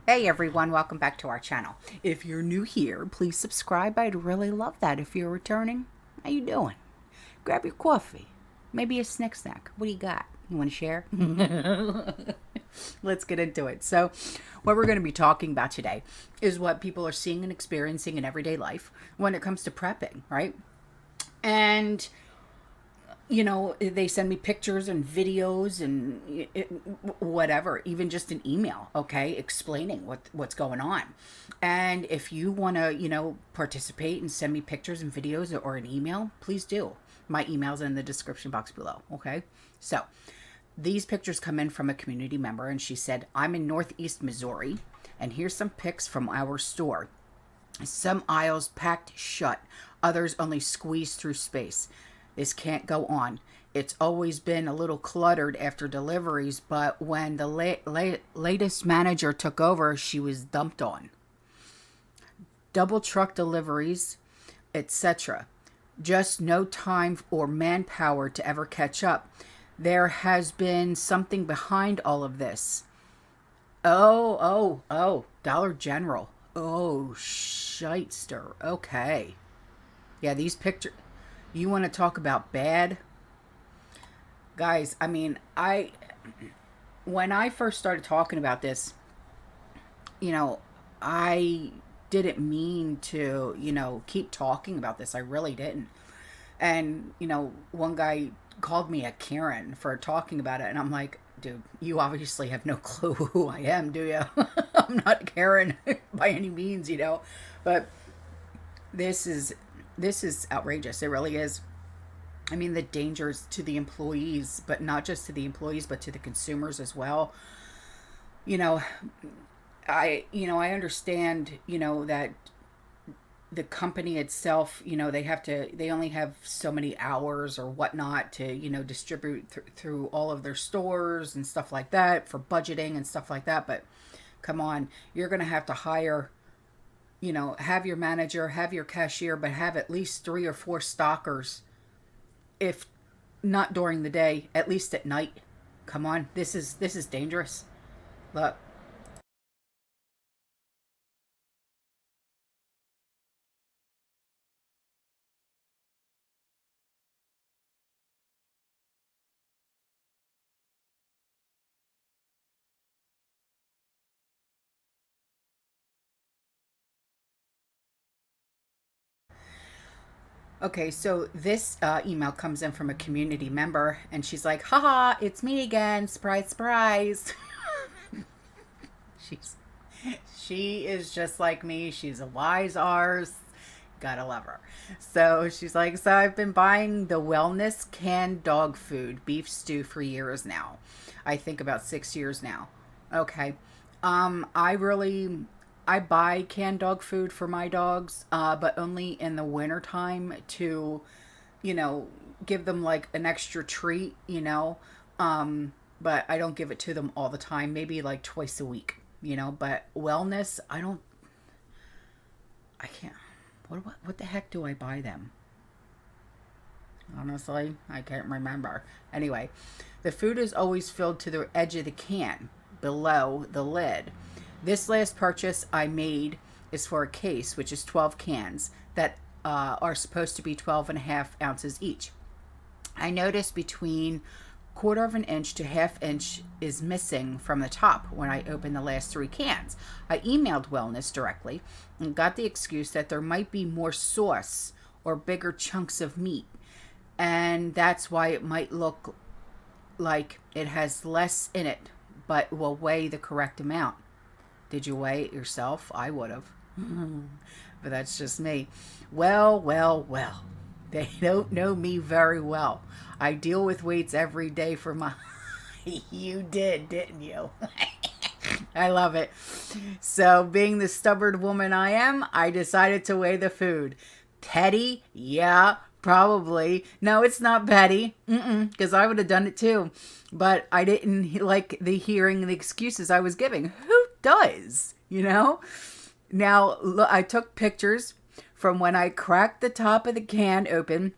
Hey everyone, welcome back to our channel. If you're new here, please subscribe. I'd really love that. If you're returning, how you doing? Grab your coffee, maybe a snack. What do you got? You want to share? Let's get into it. So what we're going to be talking about today is what people are seeing and experiencing in everyday life when it comes to prepping, right? And they send me pictures and videos and whatever, even just an email, okay, explaining what's going on. And if you want to, participate and send me pictures and videos or an email, please do. My email's in the description box below, okay? So these pictures come in from a community member, and she said, I'm in Northeast Missouri, and here's some pics from our store. Some aisles packed shut, others only squeezed through space. This can't go on. It's always been a little cluttered after deliveries, but when the latest manager took over, she was dumped on. Double truck deliveries, etc. Just no time or manpower to ever catch up. There has been something behind all of this. Oh, Dollar General. Oh, shyster. Okay. Yeah, these pictures... You want to talk about bad? Guys, I mean, when I first started talking about this, I didn't mean to, keep talking about this. I really didn't. And, one guy called me a Karen for talking about it. And I'm like, dude, you obviously have no clue who I am, do you? I'm not Karen by any means, But this is outrageous. It really is. I mean, the dangers to the employees, but not just to the employees, but to the consumers as well. I understand, that the company itself, they only have so many hours or whatnot to, distribute through all of their stores and stuff like that for budgeting and stuff like that. But come on, you're going to have to hire, have your manager, have your cashier, but have at least 3 or 4 stockers. If not during the day, at least at night. Come on, this is dangerous. Look. Okay, so this email comes in from a community member, and she's like, haha, it's me again. Surprise, surprise. she's She is just like me. She's a wise arse. Gotta love her. So she's like, so I've been buying the wellness canned dog food, beef stew, for years now. I think about 6 years now. Okay. I buy canned dog food for my dogs, but only in the winter time to, you know, give them like an extra treat, but I don't give it to them all the time, maybe like twice a week, but wellness, I can't, what the heck do I buy them? Honestly, I can't remember. Anyway, the food is always filled to the edge of the can, below the lid. This last purchase I made is for a case, which is 12 cans that are supposed to be 12 and a half ounces each. I noticed between 1/4 of an inch to 1/2 inch is missing from the top when I opened the last 3 cans. I emailed Wellness directly and got the excuse that there might be more sauce or bigger chunks of meat, and that's why it might look like it has less in it, but will weigh the correct amount. Did you weigh it yourself? I would have. But that's just me. Well. They don't know me very well. I deal with weights every day for my... You did, didn't you? I love it. So, being the stubborn woman I am, I decided to weigh the food. Petty? Yeah, probably. No, it's not petty. Because I would have done it too. But I didn't like hearing the excuses I was giving. Who does? Now, look, I took pictures from when I cracked the top of the can open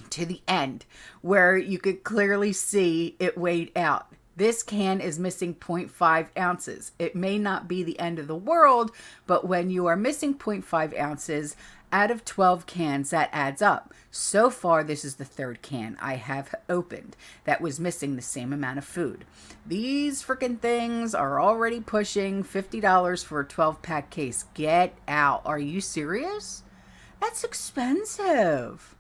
to the end, where you could clearly see it weighed out. This can is missing zero point 0.5 ounces. It may not be the end of the world, but when you are missing zero point 0.5 ounces out of 12 cans, that adds up. So far, this is the third can I have opened that was missing the same amount of food. These freaking things are already pushing $50 for a 12-pack case. Get out. Are you serious? That's expensive.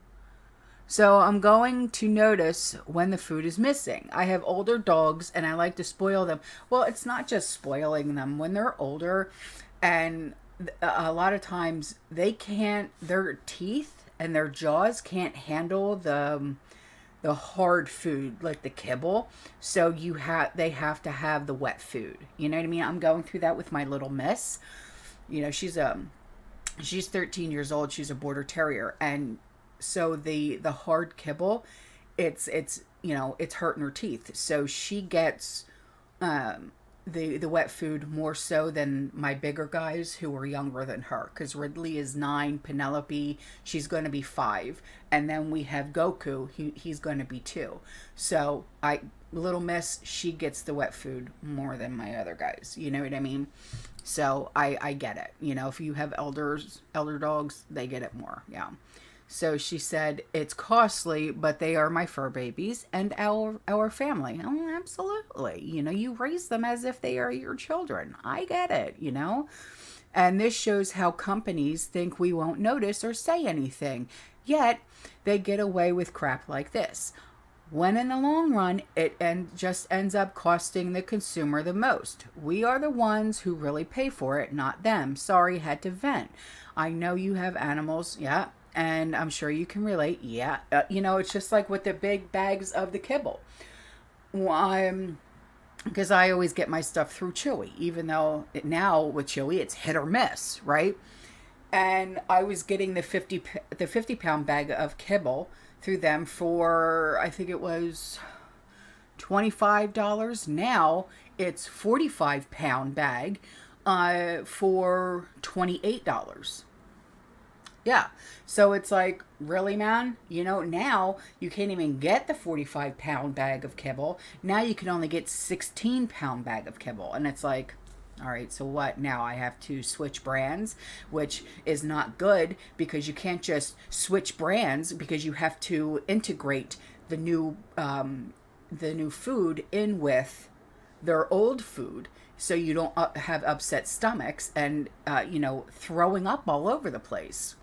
So I'm going to notice when the food is missing. I have older dogs and I like to spoil them. Well, it's not just spoiling them. When they're older, and a lot of times their teeth and their jaws can't handle the hard food like the kibble. So they have to have the wet food. You know what I mean? I'm going through that with my little miss. You know, she's 13 years old. She's a border terrier, and so the hard kibble, it's hurting her teeth. So she gets the wet food more so than my bigger guys who are younger than her. Because Ridley is 9, Penelope, she's going to be 5, and then we have Goku, he's going to be 2. So little miss, she gets the wet food more than my other guys. You know what I mean? So I get it. You know, if you have elder dogs, they get it more. Yeah. So she said, it's costly, but they are my fur babies and our family. Oh, absolutely. You know, you raise them as if they are your children. I get it, you know. And this shows how companies think we won't notice or say anything. Yet, they get away with crap like this. When in the long run, it just ends up costing the consumer the most. We are the ones who really pay for it, not them. Sorry, had to vent. I know you have animals. Yeah. And I'm sure you can relate. Yeah. You know, it's just like with the big bags of the kibble. Because I always get my stuff through Chewy, even though now with Chewy, it's hit or miss, right? And I was getting the 50-pound bag of kibble through them for, I think it was $25. Now it's 45-pound bag for $28. Yeah. So it's like, really, man? You know, now you can't even get the 45-pound bag of kibble. Now you can only get 16-pound bag of kibble. And it's like, all right, so what? Now I have to switch brands, which is not good because you can't just switch brands because you have to integrate the new food in with their old food, so you don't have upset stomachs and throwing up all over the place.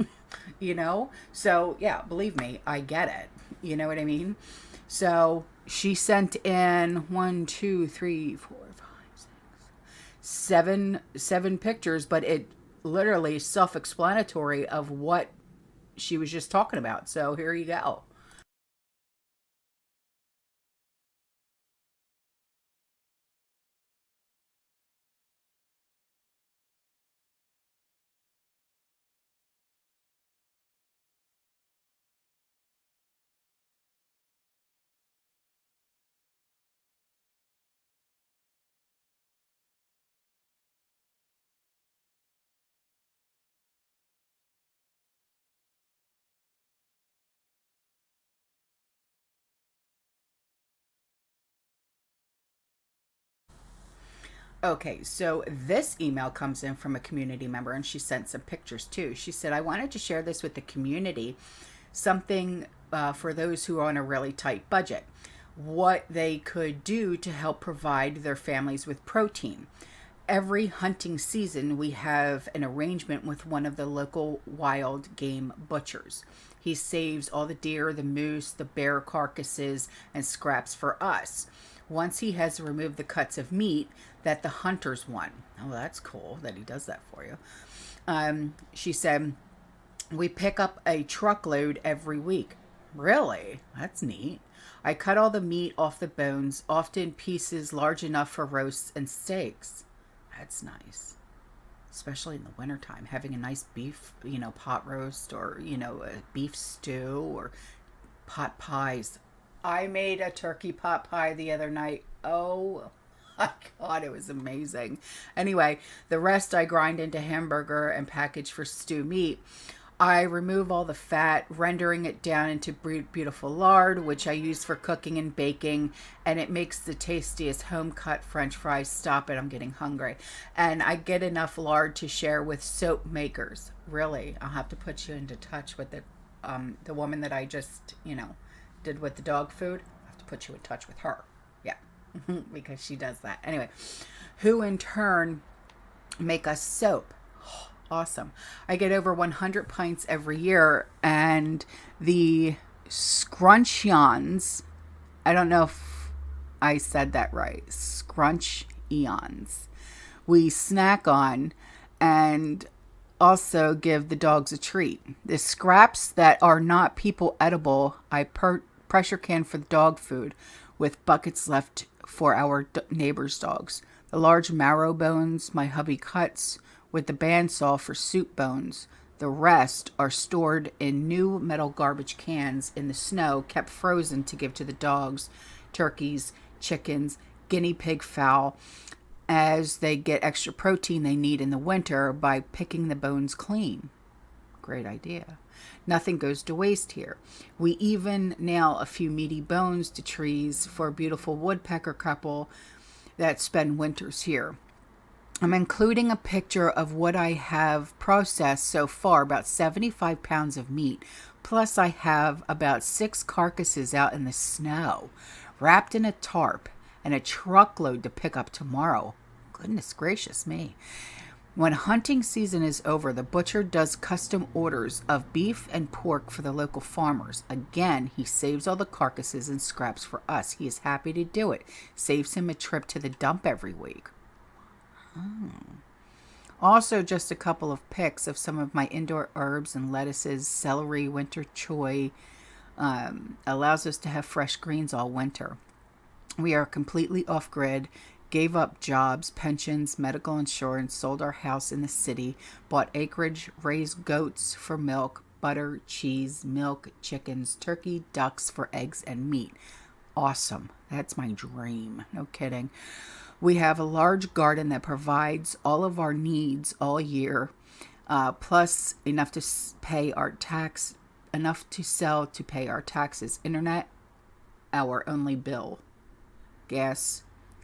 You know, so yeah, believe me, I get it. You know what I mean? So she sent in 1, 2, 3, 4, 5, 6, 7 pictures, but it literally self-explanatory of what she was just talking about. So here you go. Okay, so this email comes in from a community member, and she sent some pictures too. She said, I wanted to share this with the community, something for those who are on a really tight budget, what they could do to help provide their families with protein. Every hunting season, we have an arrangement with one of the local wild game butchers. He saves all the deer, the moose, the bear carcasses, and scraps for us. Once he has removed the cuts of meat that the hunters want. Oh, that's cool that he does that for you. She said, we pick up a truckload every week. Really? That's neat. I cut all the meat off the bones, often pieces large enough for roasts and steaks. That's nice. Especially in the wintertime, having a nice beef, pot roast, or, a beef stew, or pot pies. I made a turkey pot pie the other night. Oh my God, it was amazing. Anyway, the rest I grind into hamburger and package for stew meat. I remove all the fat, rendering it down into beautiful lard, which I use for cooking and baking, and it makes the tastiest home-cut French fries. Stop it, I'm getting hungry. And I get enough lard to share with soap makers. Really, I'll have to put you into touch with the woman that I just, did with the dog food. I'll have to put you in touch with her. Yeah, because she does that. Anyway, who in turn make us soap. Awesome. I get over 100 pints every year, and the scrunchions, I don't know if I said that right, scrunchions, we snack on and also give the dogs a treat. The scraps that are not people edible, I pressure can for the dog food with buckets left for our neighbors' dogs. The large marrow bones my hubby cuts with the bandsaw for soup bones. The rest are stored in new metal garbage cans in the snow, kept frozen to give to the dogs, turkeys, chickens, guinea pig fowl, as they get extra protein they need in the winter by picking the bones clean. Great idea. Nothing goes to waste here. We even nail a few meaty bones to trees for a beautiful woodpecker couple that spend winters here. I'm including a picture of what I have processed so far, about 75 pounds of meat. Plus I have about 6 carcasses out in the snow, wrapped in a tarp, and a truckload to pick up tomorrow. Goodness gracious me. When hunting season is over, the butcher does custom orders of beef and pork for the local farmers. Again, he saves all the carcasses and scraps for us. He is happy to do it. Saves him a trip to the dump every week. Also, just a couple of pics of some of my indoor herbs and lettuces. Celery, winter choy, allows us to have fresh greens all winter. We are completely off-grid, gave up jobs, pensions, medical insurance, sold our house in the city, bought acreage, raised goats for milk, butter, cheese, milk, chickens, turkey, ducks for eggs and meat. Awesome. That's my dream. No kidding. We have a large garden that provides all of our needs all year, plus enough to pay our tax, enough to sell to pay our taxes. Internet, our only bill. Gas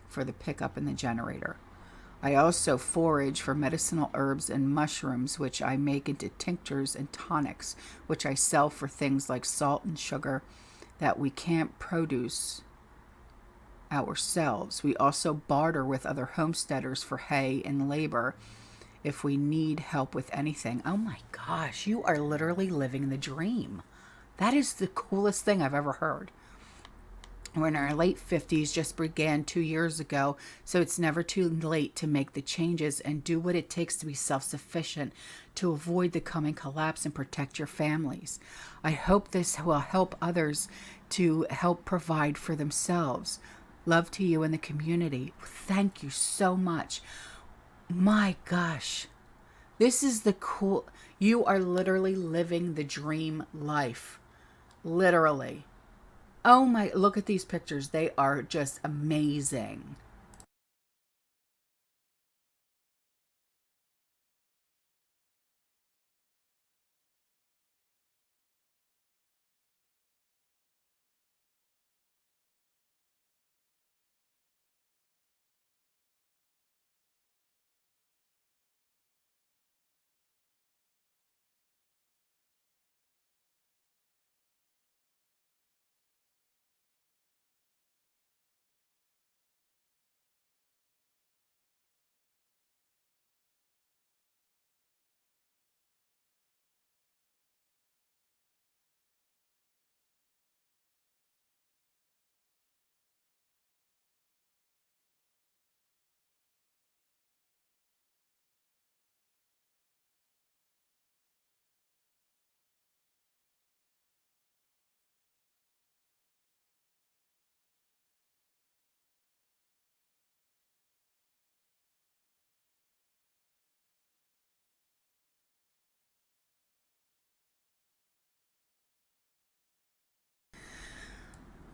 for the pickup and the generator. I also forage for medicinal herbs and mushrooms, which I make into tinctures and tonics, which I sell for things like salt and sugar that we can't produce ourselves. We also barter with other homesteaders for hay and labor if we need help with anything. Oh my gosh, you are literally living the dream. That is the coolest thing I've ever heard. We're in our late 50s, just began 2 years ago, so it's never too late to make the changes and do what it takes to be self-sufficient to avoid the coming collapse and protect your families. I hope this will help others to help provide for themselves. Love to you and the community. Thank you so much. My gosh. This is the cool... You are literally living the dream life. Literally. Oh my... Look at these pictures. They are just amazing.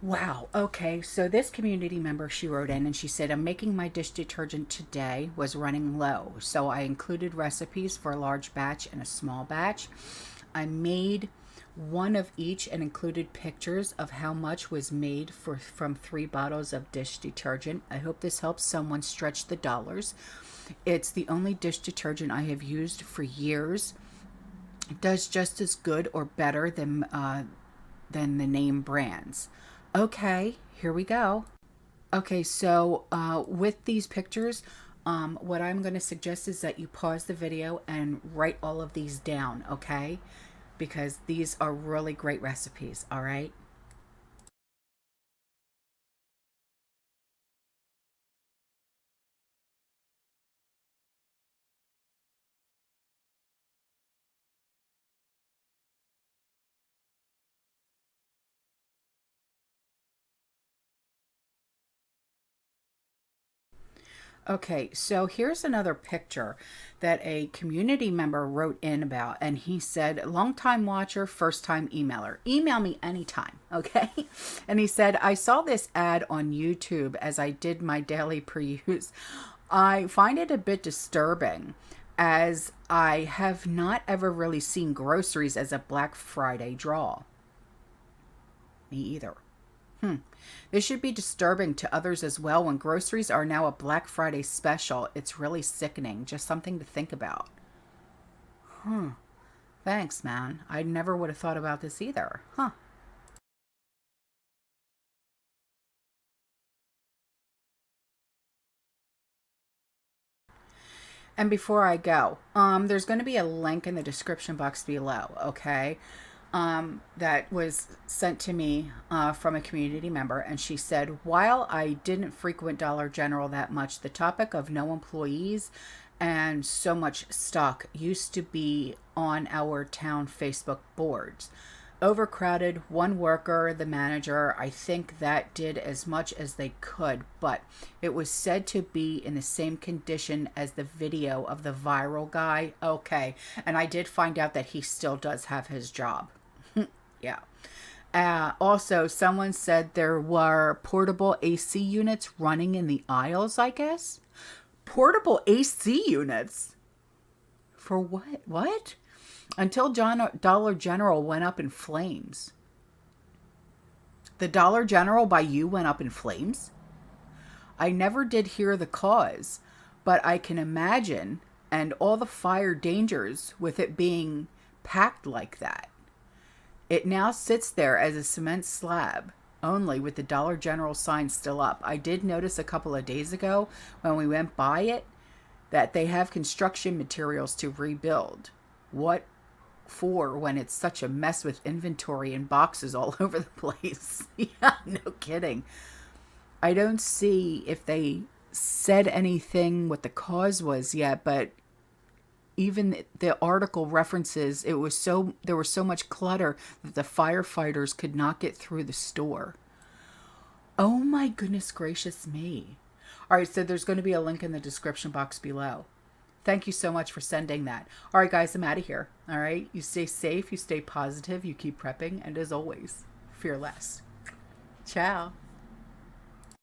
Wow. Okay. So this community member, she wrote in and she said, I'm making my dish detergent today, was running low. So I included recipes for a large batch and a small batch. I made one of each and included pictures of how much was made from 3 bottles of dish detergent. I hope this helps someone stretch the dollars. It's the only dish detergent I have used for years. It does just as good or better than the name brands. Okay, here we go. Okay, so with these pictures, what I'm going to suggest is that you pause the video and write all of these down, okay? Because these are really great recipes, all right? Okay, so here's another picture that a community member wrote in about, and he said, long time watcher, first time emailer. Email me anytime, okay? And he said, I saw this ad on YouTube as I did my daily peruse. I find it a bit disturbing as I have not ever really seen groceries as a Black Friday draw. Me either. This should be disturbing to others as well when groceries are now a Black Friday special. It's really sickening. Just something to think about. Thanks, man. I never would have thought about this either. And before I go, there's going to be a link in the description box below, okay? That was sent to me from a community member, and she said, while I didn't frequent Dollar General that much, the topic of no employees and so much stock used to be on our town Facebook boards. Overcrowded, one worker, the manager, I think that did as much as they could, but it was said to be in the same condition as the video of the viral guy. Okay, and I did find out that he still does have his job. Yeah. Also, someone said there were portable AC units running in the aisles, I guess. Portable AC units? For what? What? Until Dollar General went up in flames. The Dollar General by you went up in flames? I never did hear the cause, but I can imagine, and all the fire dangers with it being packed like that. It now sits there as a cement slab, only with the Dollar General sign still up. I did notice a couple of days ago when we went by it that they have construction materials to rebuild. What for when it's such a mess with inventory and boxes all over the place? Yeah, no kidding. I don't see if they said anything what the cause was yet, but even the article references there was so much clutter that the firefighters could not get through the store. Oh my goodness gracious me. All right, so there's going to be a link in the description box below. Thank you so much for sending that. All right, guys, I'm out of here. All right, you stay safe, you stay positive, you keep prepping, and as always, fear less. Ciao.